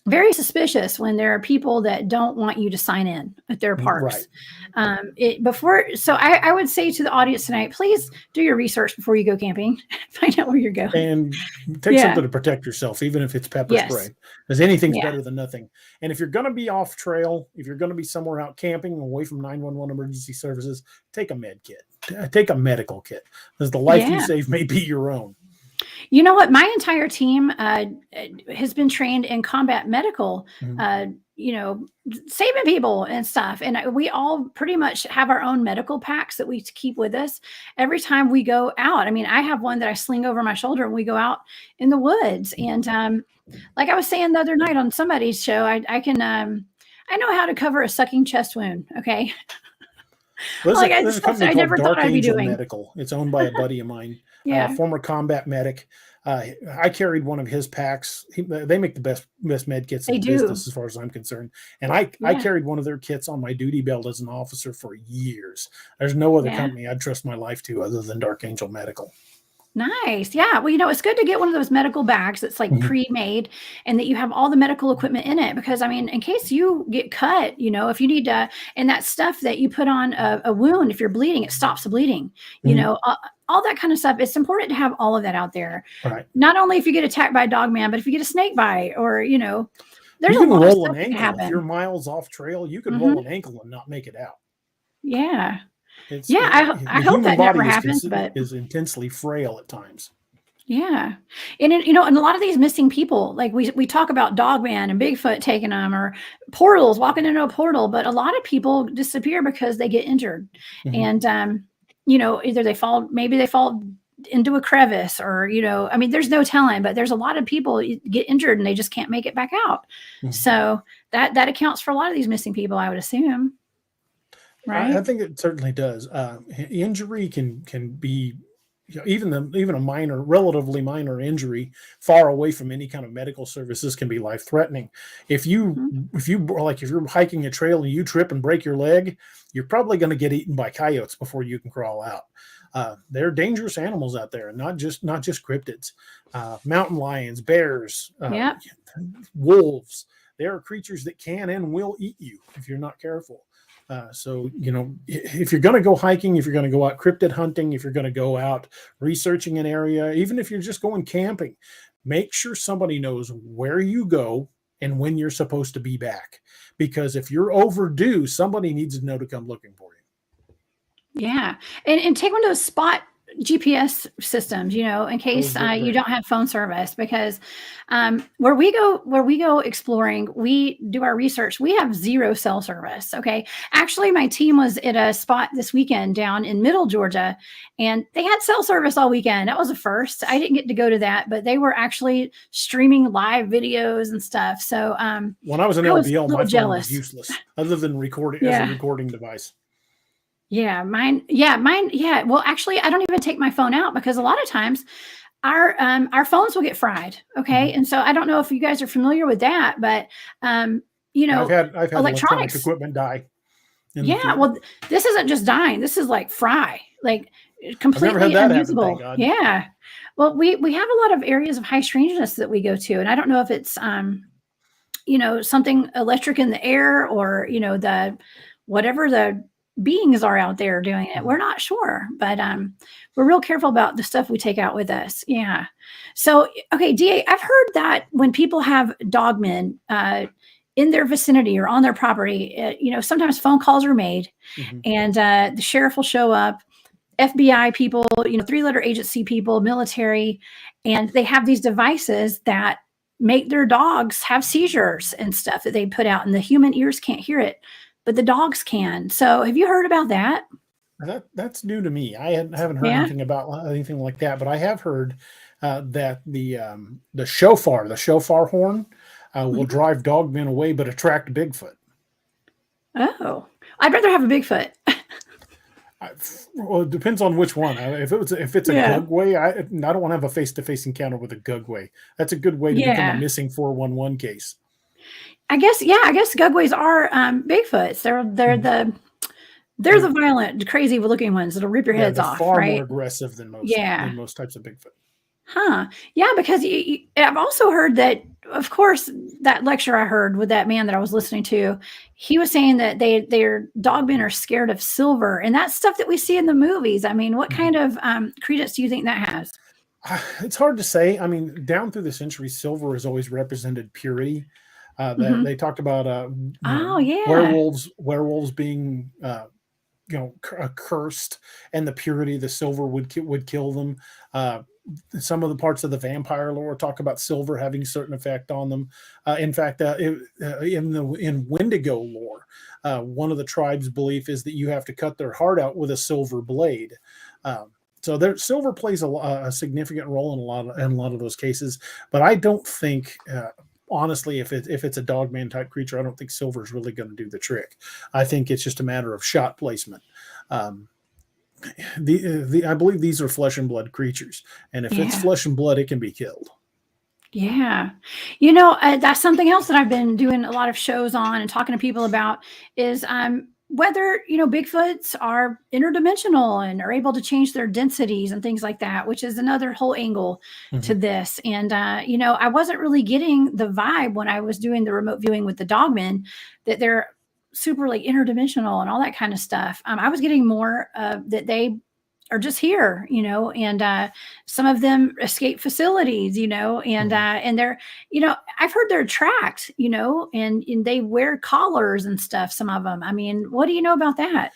very suspicious when there are people that don't want you to sign in at their parks. Right. So I would say to the audience tonight, please do your research before you go camping. Find out where you're going. And take something to protect yourself, even if it's pepper spray, because anything's better than nothing. And if you're going to be off trail, if you're going to be somewhere out camping away from 911 emergency services, take a med kit, take a medical kit, because the life you save may be your own. You know what? My entire team has been trained in combat medical, saving people and stuff. And we all pretty much have our own medical packs that we keep with us every time we go out. I mean, I have one that I sling over my shoulder when we go out in the woods. And like I was saying the other night on somebody's show, I know how to cover a sucking chest wound. Okay. There's a company called Dark Angel Medical. It's owned by a buddy of mine, former combat medic. I carried one of his packs. They make the best med kits in the business, as far as I'm concerned. And I carried one of their kits on my duty belt as an officer for years. There's no other company I'd trust my life to other than Dark Angel Medical. Nice. Yeah. Well, it's good to get one of those medical bags that's like pre-made and that you have all the medical equipment in it, because I mean, in case you get cut, if you need to, and that stuff that you put on a wound, if you're bleeding, it stops the bleeding, all that kind of stuff. It's important to have all of that out there. Right. Not only if you get attacked by a dog man, but if you get a snake bite or, there's you can a lot roll of an ankle. happen. If you're miles off trail, you can roll an ankle and not make it out. Yeah. I hope that never happens, but is intensely frail at times. Yeah. And and a lot of these missing people, like we talk about Dogman and Bigfoot taking them, or portals, walking into a portal, but a lot of people disappear because they get injured. And either they fall into a crevice, or I mean, there's no telling, but there's a lot of people get injured and they just can't make it back out. So that accounts for a lot of these missing people, I would assume. Right. I think it certainly does. Injury can be, even a relatively minor injury far away from any kind of medical services can be life threatening. If you're hiking a trail and you trip and break your leg, you're probably going to get eaten by coyotes before you can crawl out. There are dangerous animals out there, and not just cryptids. Mountain lions, bears, wolves. There are creatures that can and will eat you if you're not careful. So, if you're going to go hiking, if you're going to go out cryptid hunting, if you're going to go out researching an area, even if you're just going camping, make sure somebody knows where you go and when you're supposed to be back. Because if you're overdue, somebody needs to know to come looking for you. Yeah. And take one of those spot GPS systems, in case you don't have phone service, because where we go exploring, we do our research, we have 0 cell service. Okay. Actually, my team was at a spot this weekend down in middle Georgia, and they had cell service all weekend. That was a first. I didn't get to go to that, but they were actually streaming live videos and stuff. So when I was in LBL, my phone was useless other than recording as a recording device. Mine. Well, actually, I don't even take my phone out, because a lot of times our phones will get fried. Okay. And so I don't know if you guys are familiar with that, but I've had electronic equipment die. Well, this isn't just dying. This is like fry, like completely unusable. Happen, yeah. Well, we have a lot of areas of high strangeness that we go to, and I don't know if it's something electric in the air, or the whatever the beings are out there doing it. We're not sure, but we're real careful about the stuff we take out with us. Yeah. So, okay, DA, I've heard that when people have dogmen in their vicinity or on their property, sometimes phone calls are made, and the sheriff will show up, FBI people, 3-letter agency people, military, and they have these devices that make their dogs have seizures and stuff that they put out, and the human ears can't hear it, but the dogs can. So have you heard about that? That's new to me. I haven't heard Yeah. anything about anything like that, but I have heard that the shofar horn, will Mhm. drive dogmen away, but attract Bigfoot. Oh, I'd rather have a Bigfoot. Well, it depends on which one. If it's a Yeah. gugway, I don't want to have a face-to-face encounter with a gugway. That's a good way to become a Yeah. missing 411 case. I guess, yeah, I guess Gugways are Bigfoots. They're the violent, crazy looking ones that'll rip your Yeah, heads they're off, far more right? aggressive Yeah. than most types of Bigfoot. Huh. Yeah, because I've also heard that, of course, that lecture I heard with that man that I was listening to, he was saying that their dogmen are scared of silver, and that's stuff that we see in the movies. I mean, what kind of credence do you think that has? It's hard to say. I mean, down through the centuries, silver has always represented purity. Hmm. They talked about Oh, yeah. werewolves being cursed, and the purity of the silver would kill them. Some of the parts of the vampire lore talk about silver having a certain effect on them. In fact, in Wendigo lore, one of the tribe's belief is that you have to cut their heart out with a silver blade. So silver plays a significant role in a lot of those cases, but I don't think. Honestly, if it's a dogman type creature, I don't think silver is really going to do the trick. I think it's just a matter of shot placement. Um, I believe these are flesh and blood creatures, and if it's Yeah. flesh and blood, it can be killed. Yeah. That's something else that I've been doing a lot of shows on and talking to people about is whether, Bigfoots are interdimensional and are able to change their densities and things like that, which is another whole angle to Mm-hmm. this. And, I wasn't really getting the vibe when I was doing the remote viewing with the dogmen that they're super like interdimensional and all that kind of stuff. I was getting more that they are just here, and some of them escape facilities, and they're, I've heard they're tracked, and they wear collars and stuff. Some of them. I mean, what do you know about that?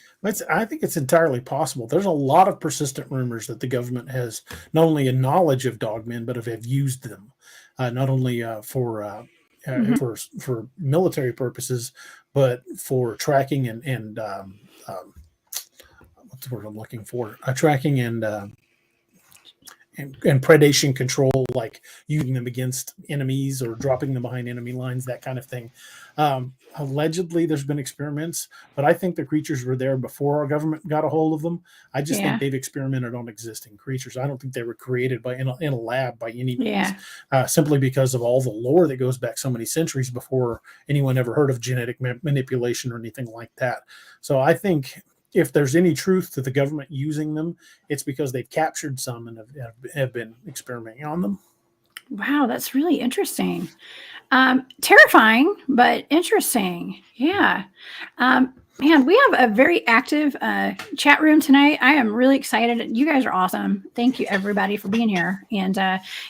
I think it's entirely possible. There's a lot of persistent rumors that the government has not only a knowledge of dogmen, but have used them, not only Mhm. for military purposes, but for tracking and what's the word I'm looking for? Tracking and predation control, like using them against enemies or dropping them behind enemy lines, that kind of thing. Allegedly, there's been experiments, but I think the creatures were there before our government got a hold of them. I just think Yeah. they've experimented on existing creatures. I don't think they were created in a lab by any means, Yeah. simply because of all the lore that goes back so many centuries before anyone ever heard of genetic manipulation or anything like that. So I think if there's any truth to the government using them, it's because they've captured some and have been experimenting on them. Wow, that's really interesting. Terrifying, but interesting. Yeah. Man, we have a very active chat room tonight. I am really excited. You guys are awesome. Thank you, everybody, for being here. And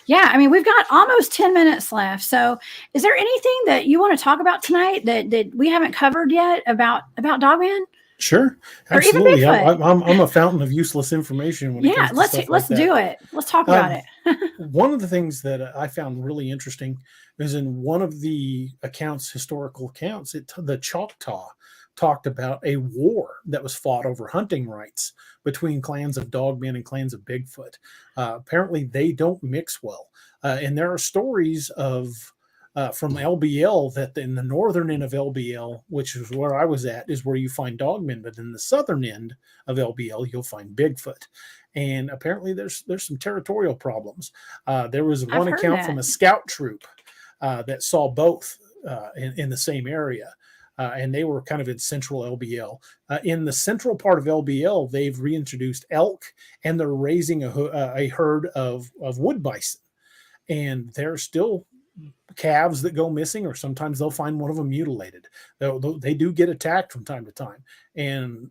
yeah, I mean, we've got almost 10 minutes left. So, is there anything that you want to talk about tonight that we haven't covered yet about Dogman? Sure, Or even absolutely. Bigfoot? I'm a fountain of useless information when it Yeah, comes to stuff like let's that. do it. Let's talk about Um, it. One of the things that I found really interesting is in one of the historical accounts, the Choctaw talked about a war that was fought over hunting rights between clans of dogmen and clans of Bigfoot. Apparently, they don't mix well, and there are stories of. From LBL, that in the northern end of LBL, which is where I was at, is where you find dogmen, but in the southern end of LBL, you'll find Bigfoot. And apparently, there's some territorial problems. There was I've one heard account that. from a scout troop that saw both in the same area. And they were kind of in central LBL. In the central part of LBL, they've reintroduced elk, and they're raising a herd of wood bison. And there's still calves that go missing, or sometimes they'll find one of them mutilated. They do get attacked from time to time. And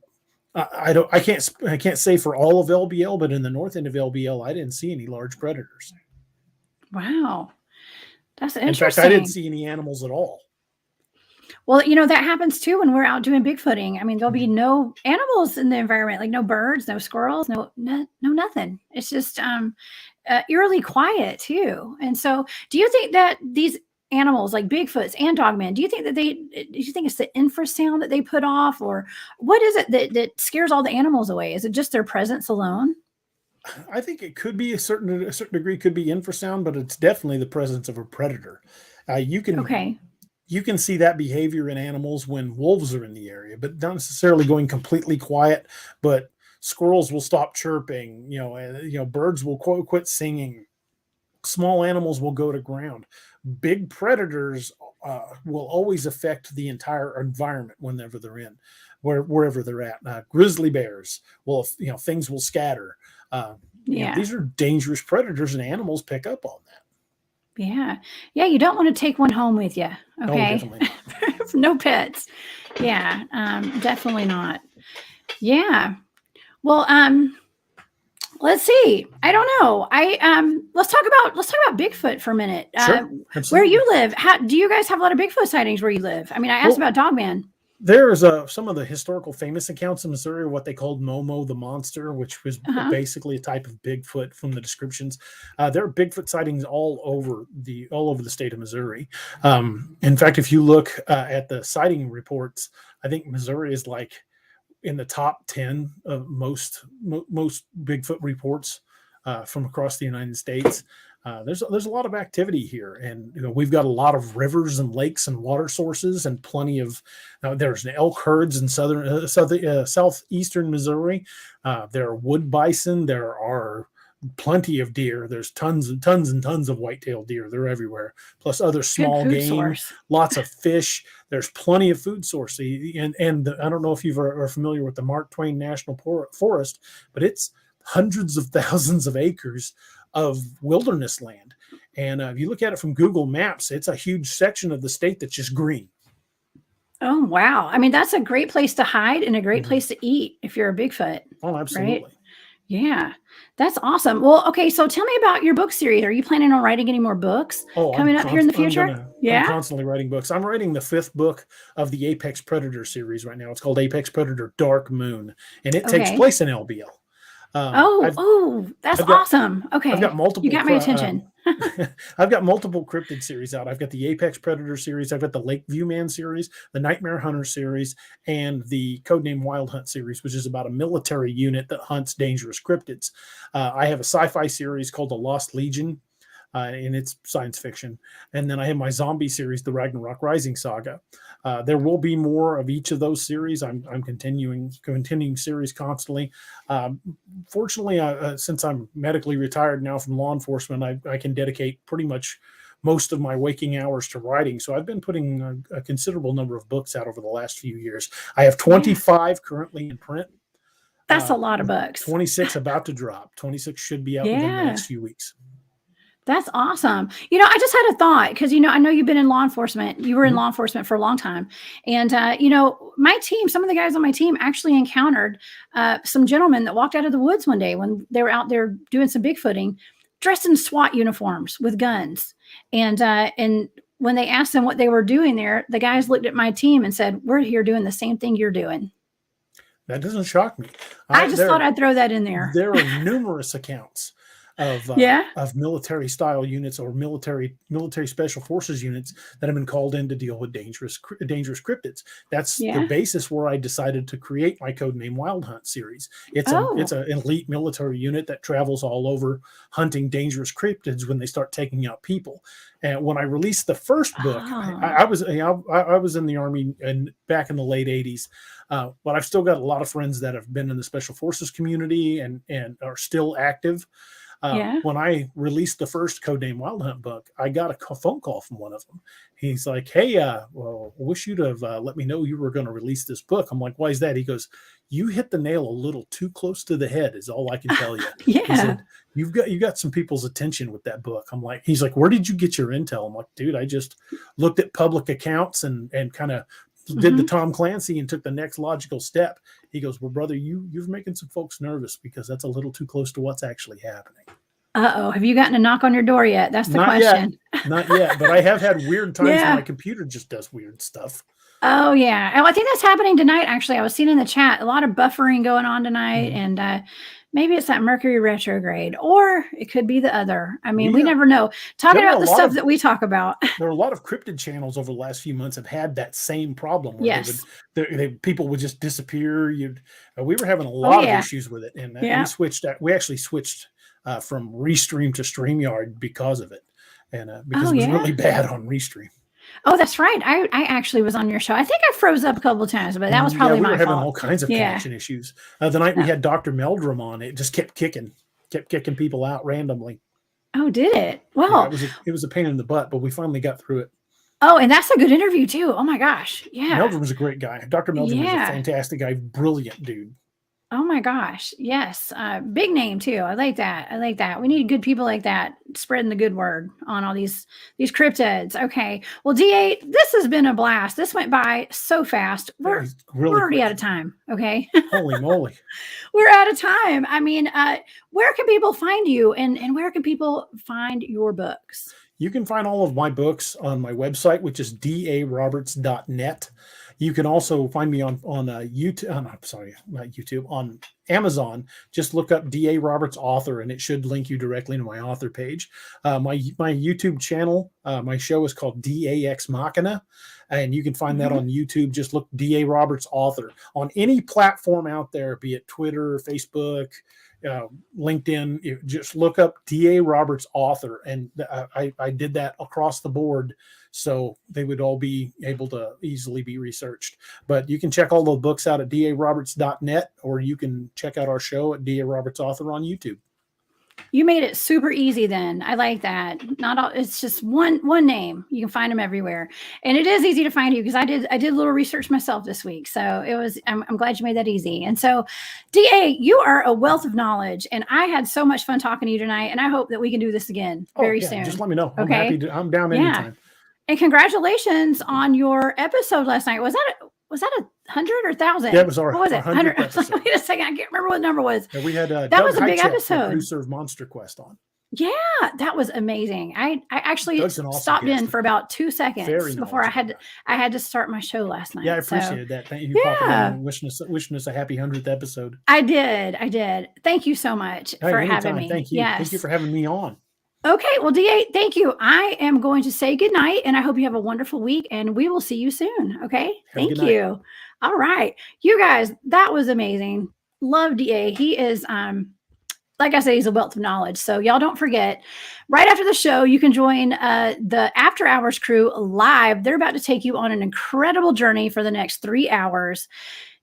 I can't say for all of LBL, but in the north end of LBL, I didn't see any large predators. Wow. That's In fact, I didn't interesting. see any animals at all. Well, that happens too when we're out doing Bigfooting. I mean, there'll be no animals in the environment, like no birds, no squirrels, no nothing. It's just eerily quiet too. And so, do you think that these animals like Bigfoots and Dogman, do you think it's the infrasound that they put off, or what is it that scares all the animals away? Is it just their presence alone? I think it could be a certain degree could be infrasound, but it's definitely the presence of a predator. You can see that behavior in animals when wolves are in the area, but not necessarily going completely quiet. But squirrels will stop chirping. Birds will quit singing. Small animals will go to ground. Big predators will always affect the entire environment whenever they're in, wherever they're at. Grizzly bears will, things will scatter. These are dangerous predators, and animals pick up on that. Yeah. You don't want to take one home with you. Okay. Oh, definitely not. No pets. Yeah. Definitely not. Yeah. Well, let's see. I don't know. Let's talk about Bigfoot for a minute. Sure, where you live, do you guys have a lot of Bigfoot sightings where you live? I mean, I asked about Dogman. There's some of the historical famous accounts in Missouri, what they called Momo the monster, which was basically a type of Bigfoot from the descriptions. There are Bigfoot sightings all over the state of Missouri. In fact, if you look at the sighting reports, I think Missouri is like in the top 10 of most Bigfoot reports from across the United States. There's a lot of activity here, and we've got a lot of rivers and lakes and water sources, and plenty of. There's elk herds in southeastern Missouri. There are wood bison. There are plenty of deer. There's tons and tons and tons of white-tailed deer. They're everywhere. Plus other small game, lots of fish. There's plenty of food source. And I don't know if you are familiar with the Mark Twain National Forest, but it's hundreds of thousands of acres of wilderness land. And if you look at it from Google Maps, it's a huge section of the state that's just green. Oh, wow. I mean, that's a great place to hide and a great place to eat if you're a Bigfoot. Oh, absolutely. Right? Yeah, that's awesome. Well, okay, so tell me about your book series. Are you planning on writing any more books coming up here in the future? I'm constantly writing books. I'm writing the 5th book of the Apex Predator series right now. It's called Apex Predator Dark Moon, and it takes place in LBL. That's awesome. Okay. I've got multiple. You got my attention. I've got multiple cryptid series out. I've got the Apex Predator series. I've got the Lakeview Man series, the Nightmare Hunter series, and the Codename Wild Hunt series, which is about a military unit that hunts dangerous cryptids. I have a sci-fi series called The Lost Legion, and it's science fiction. And then I have my zombie series, the Ragnarok Rising Saga. There will be more of each of those series. I'm continuing series constantly. Fortunately, since I'm medically retired now from law enforcement, I can dedicate pretty much most of my waking hours to writing. So I've been putting a considerable number of books out over the last few years. I have 25 currently in print. That's a lot of books. 26 about to drop. 26 should be out within the next few weeks. That's awesome. I just had a thought because, I know you've been in law enforcement. You were in law enforcement for a long time. And, my team, some of the guys on my team actually encountered some gentlemen that walked out of the woods one day when they were out there doing some Bigfooting, dressed in SWAT uniforms with guns. And when they asked them what they were doing there, the guys looked at my team and said, "We're here doing the same thing you're doing." That doesn't shock me. I just thought I'd throw that in there. There are numerous accounts of military style units or military special forces units that have been called in to deal with dangerous cryptids. That's the basis where I decided to create my Codename Wild Hunt series. It's an elite military unit that travels all over hunting dangerous cryptids when they start taking out people. And when I released the first book, I was in the Army and back in the late 80s, but I've still got a lot of friends that have been in the special forces community and are still active. When I released the first Codename Wild Hunt book, I got a phone call from one of them. He's like, "Hey, well, I wish you'd have let me know you were going to release this book." I'm like, "Why is that?" He goes, "You hit the nail a little too close to the head is all I can tell you." He said, you got some people's attention with that book. I'm like, he's like, "Where did you get your intel?" I'm like, "Dude, I just looked at public accounts and kind of did the Tom Clancy and took the next logical step." He goes, "Well, brother, you're making some folks nervous because that's a little too close to what's actually happening." Uh-oh. Have you gotten a knock on your door yet? That's the question. Not yet, but I have had weird times when my computer just does weird stuff. Oh, yeah. Oh, I think that's happening tonight, actually. I was seeing in the chat a lot of buffering going on tonight. And maybe it's that Mercury retrograde, or it could be the other. I mean, we never know. Talking about the stuff that we talk about. There are a lot of cryptid channels over the last few months have had that same problem where Yes. people would just disappear. We were having a lot of issues with it, and we actually switched from Restream to StreamYard because of it, and because it was really bad on Restream. Oh, that's right. I actually was on your show. I think I froze up a couple of times, but that was probably my fault. We were having all kinds of connection issues. The night we had Dr. Meldrum on, it just kept kicking people out randomly. Oh, did it? Well, it was a pain in the butt, but we finally got through it. Oh, and that's a good interview too. Oh my gosh. Yeah. Meldrum was a great guy. Dr. Meldrum was a fantastic guy. Brilliant dude. Oh my gosh. Yes. Big name too. I like that. We need good people like that spreading the good word on all these cryptids. Okay. Well, DA, this has been a blast. This went by so fast. We're already out of time. Okay. Holy moly. We're out of time. I mean, where can people find you and where can people find your books? You can find all of my books on my website, which is daroberts.net. You can also find me on YouTube, on Amazon. Just look up D.A. Roberts author, and it should link you directly to my author page. My YouTube channel, my show is called D.A. Ex Machina, and you can find that on YouTube. Just look D.A. Roberts author on any platform out there, be it Twitter, Facebook, LinkedIn. Just look up D.A. Roberts author, and I did that across the board, so they would all be able to easily be researched. But you can check all the books out at daroberts.net, or you can check out our show at D.A. Roberts author on YouTube. You made it super easy then. I like that. Not all, it's just one name. You can find them everywhere. And it is easy to find you because I did a little research myself this week. So it was, I'm glad you made that easy. And so DA, you are a wealth of knowledge, and I had so much fun talking to you tonight, and I hope that we can do this again very soon. Just let me know. Okay. I'm down anytime. And congratulations on your episode last night. Was that 100 or 1,000? That was our what was it? 100th Wait a second. I can't remember what the number was. Yeah, we had that was a big episode. Producer of Monster Quest on. Yeah, that was amazing. I actually stopped in for about 2 seconds before I had to start my show last night. Yeah, I appreciated that. Thank you for popping in, wishing us a happy 100th episode. I did. Thank you so much for having me. Thank you. Yes. Thank you for having me on. Okay, well, DA, thank you. I am going to say good night, and I hope you have a wonderful week, and we will see you soon. Okay, thank you. All right, you guys, that was amazing. Love DA. He is, like I said, he's a wealth of knowledge. So y'all don't forget, right after the show, you can join the After Hours crew live. They're about to take you on an incredible journey for the next 3 hours.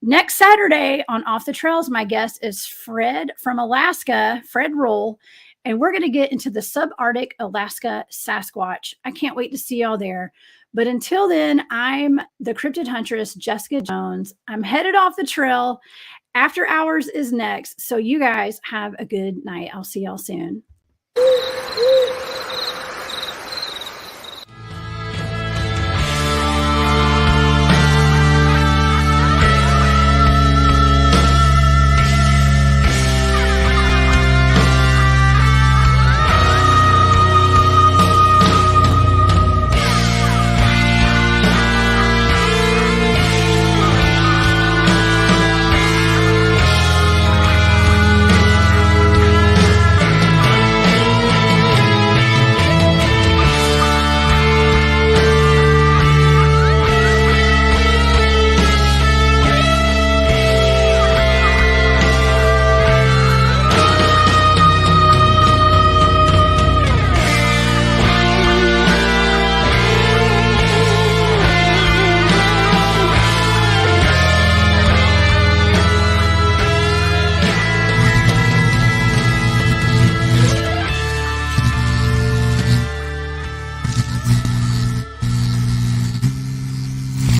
Next Saturday on Off the Trails, my guest is Fred from Alaska, Fred Roll. And we're going to get into the subarctic Alaska Sasquatch. I can't wait to see y'all there. But until then, I'm the cryptid huntress, Jessica Jones. I'm headed off the trail. After Hours is next. So you guys have a good night. I'll see y'all soon.